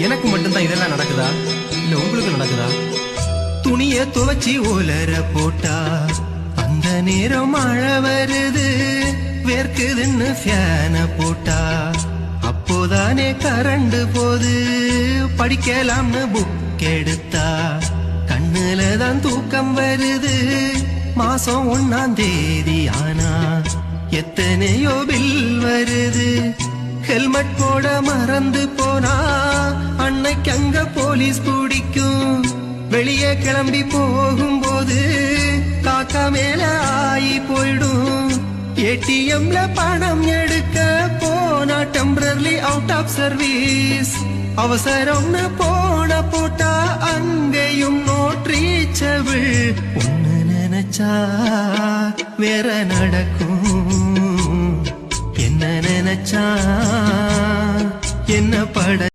எனக்கு மட்டும்தான் இதெல்லாம் நடக்குதா இல்ல உங்களுக்கு நடக்குதா? துணிய துவச்சி ஓலர போட்டா அந்த நேரம் மழை வருது, வேர்க்குதுன்னு ஃபேன போட்டா அப்போதானே கரண்ட் போது. படிக்கலாம்னு புக் எடுத்தா கண்ணுல தான் தூக்கம் வருது. மாசம் 1ஆம் தேதி ஆனா எத்தனையோ பில் வருது. ஹெல்மெட் போட மறந்து போனா அன்னைக்கு அங்க போலீஸ் பிடிக்கும். வெளியே கிளம்பி போகும்போது காக்கா மேல ஆயி போயிடும். ஏடிஎம்ல பணம் எடுக்க போனா டெம்பரரி அவுட் ஆஃப் சர்வீஸ். அவசரம்னு போட்டா அங்கேயும் நோட் ரீச்சபிள். ஒன்னு நினைச்சா வேற நடக்கும், என்ன நினைச்சா என்ன பட